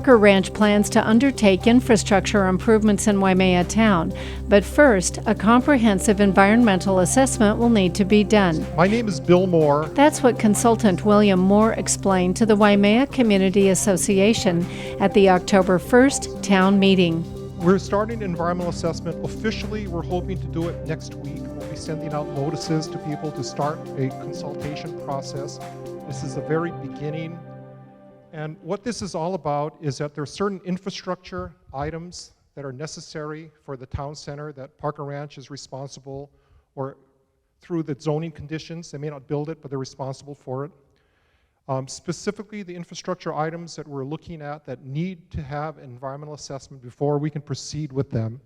Parker Ranch plans to undertake infrastructure improvements in Waimea town, but first, a comprehensive environmental assessment will need to be done. My name is Bill Moore. That's what consultant William Moore explained to the Waimea Community Association at the October 1st town meeting. We're starting an environmental assessment. Officially, we're hoping to do it next week. We'll be sending out notices to people to start a consultation process. This is the very beginning. And what this is all about is that there are certain infrastructure items that are necessary for the town center that Parker Ranch is responsible, or through the zoning conditions, they may not build it, but they're responsible for it. Specifically, the infrastructure items that we're looking at that need to have an environmental assessment before we can proceed with them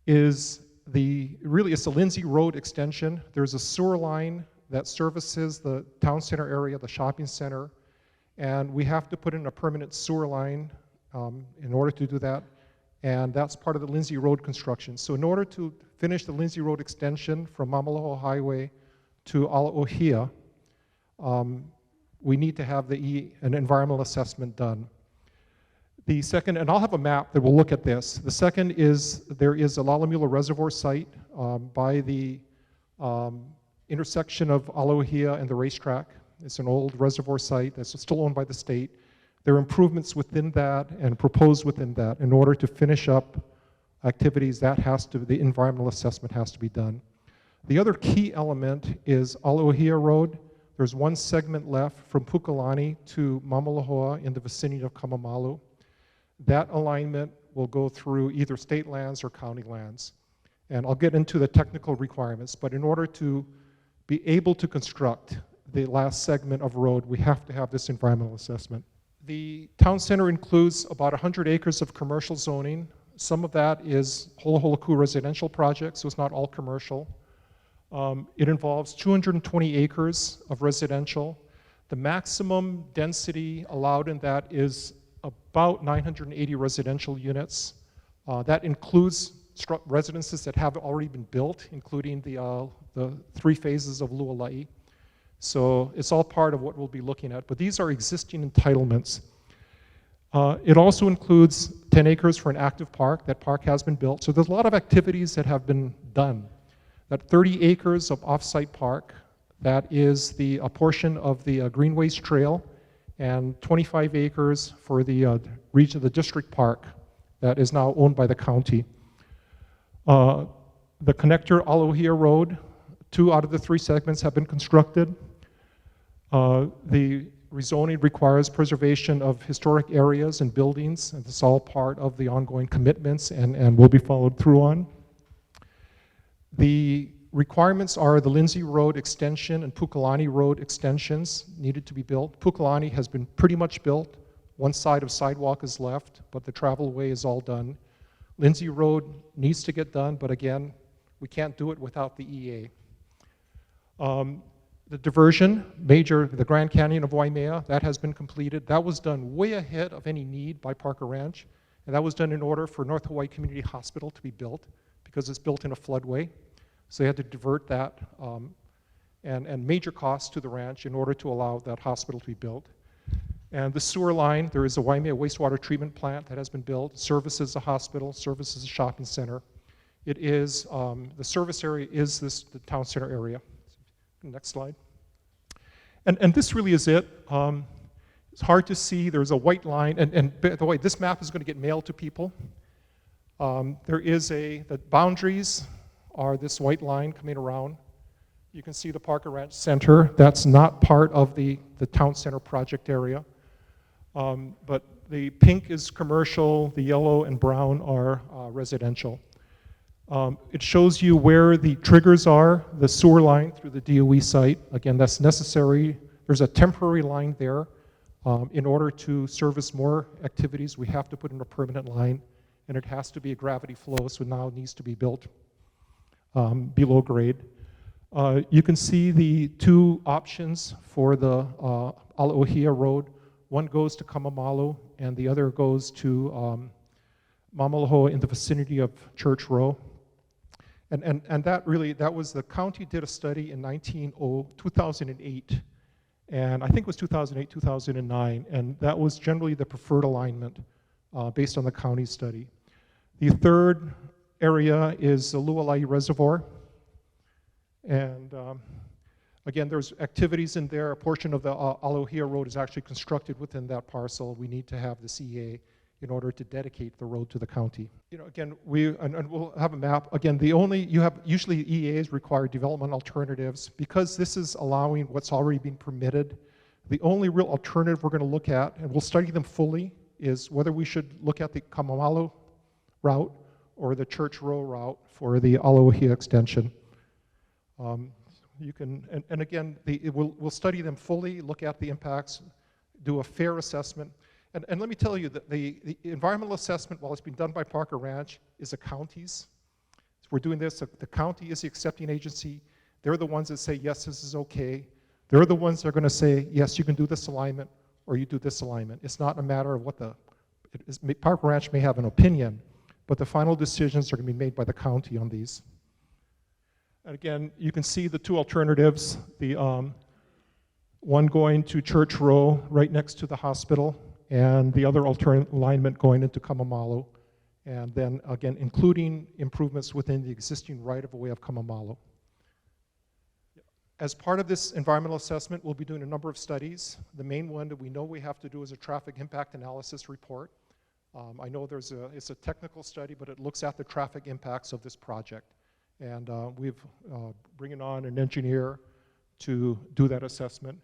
is it's the Lindsay Road extension. There's a sewer line that services the town center area, the shopping center, and we have to put in a permanent sewer line in order to do that, and that's part of the Lindsay Road construction. So in order to finish the Lindsay Road extension from Mamaloho Highway to Alaohia, we need to have an environmental assessment done. The second, and I'll have a map that will look at this. The second is there is a Lalamula Reservoir site by the intersection of Alaohia and the racetrack. It's an old reservoir site that's still owned by the state. There are improvements within that and proposed within that. In order to finish up activities, the environmental assessment has to be done. The other key element is Alaohia Road. There's one segment left from Pukalani to Mamalohoa in the vicinity of Kamamalu. That alignment will go through either state lands or county lands. And I'll get into the technical requirements, but in order to be able to construct the last segment of road, we have to have this environmental assessment. The town center includes about 100 acres of commercial zoning. Some of that is Holoku residential projects, so it's not all commercial. It involves 220 acres of residential. The maximum density allowed in that is about 980 residential units. That includes residences that have already been built, including the 3 phases of Lualai. So it's all part of what we'll be looking at, but these are existing entitlements. It also includes 10 acres for an active park. That park has been built. So there's a lot of activities that have been done. That 30 acres of off-site park, that is a portion of the Greenways Trail, and 25 acres for the region of the district park that is now owned by the county. The connector Alaohia Road, 2 out of the 3 segments have been constructed. The rezoning requires preservation of historic areas and buildings, and it's all part of the ongoing commitments and will be followed through on. The requirements are the Lindsay Road extension and Pukalani Road extensions needed to be built. Pukalani has been pretty much built. One side of sidewalk is left, but the travelway is all done. Lindsay Road needs to get done, but again, we can't do it without the EA. The diversion, the Grand Canyon of Waimea, that has been completed. That was done way ahead of any need by Parker Ranch, and that was done in order for North Hawaii Community Hospital to be built because it's built in a floodway. So they had to divert that and major costs to the ranch in order to allow that hospital to be built. And the sewer line, there is a Waimea wastewater treatment plant that has been built, services a hospital, services a shopping center. It is, the service area is the town center area. Next slide. And this really is it. It's hard to see. There's a white line. And by the way, this map is going to get mailed to people. The boundaries are this white line coming around. You can see the Parker Ranch Center. That's not part of the town center project area. But the pink is commercial, the yellow and brown are residential. It shows you where the triggers are, the sewer line through the DOE site. Again, that's necessary. There's a temporary line there. In order to service more activities, we have to put in a permanent line, and it has to be a gravity flow, so now it needs to be built below grade. You can see the 2 options for the Alaohia Road. One goes to Kamamalu, and the other goes to Mamalohoa in the vicinity of Church Row. And that was the county did a study in 2008, And I think it was 2008, 2009, and that was generally the preferred alignment based on the county study. The third area is the Lualai Reservoir. And again, there's activities in there. A portion of the Aloha Road is actually constructed within that parcel. We need to have the CEA in order to dedicate the road to the county. Again, and we'll have a map. Again, usually EAs require development alternatives. Because this is allowing what's already been permitted, the only real alternative we're going to look at, and we'll study them fully, is whether we should look at the Kamamalo route or the Church Row route for the Aloha extension. Again, we'll study them fully, look at the impacts, do a fair assessment. And let me tell you that the environmental assessment, while it's been done by Parker Ranch, is the county's. So we're doing this, the county is the accepting agency. They're the ones that say, yes, this is okay. They're the ones that are going to say, yes, you can do this alignment, or you do this alignment. It's not a matter of what Parker Ranch may have an opinion, but the final decisions are going to be made by the county on these. And again, you can see the two alternatives, the one going to Church Row right next to the hospital, and the other alternate alignment going into Kamamalo, and then again including improvements within the existing right-of-way of Kamamalo. As part of this environmental assessment, we'll be doing a number of studies. The main one that we know we have to do is a traffic impact analysis report. I know it's a technical study, but it looks at the traffic impacts of this project. And we've bringing on an engineer to do that assessment.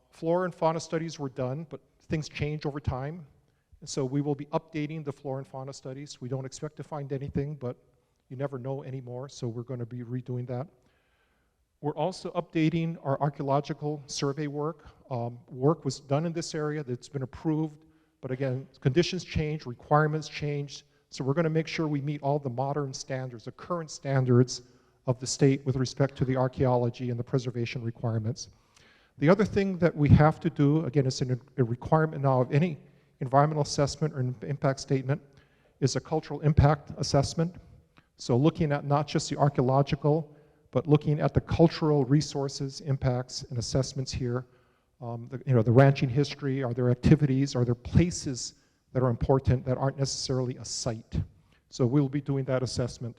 Flora and fauna studies were done, but things change over time. And so we will be updating the flora and fauna studies. We don't expect to find anything, but you never know anymore, so we're going to be redoing that. We're also updating our archaeological survey work. Work was done in this area that's been approved, but again, conditions change, requirements change, so we're going to make sure we meet all the modern standards, the current standards of the state with respect to the archaeology and the preservation requirements. The other thing that we have to do, again, it's a requirement now of any environmental assessment or impact statement, is a cultural impact assessment. So looking at not just the archaeological, but looking at the cultural resources, impacts, and assessments here. The ranching history, are there activities, are there places that are important that aren't necessarily a site? So we'll be doing that assessment.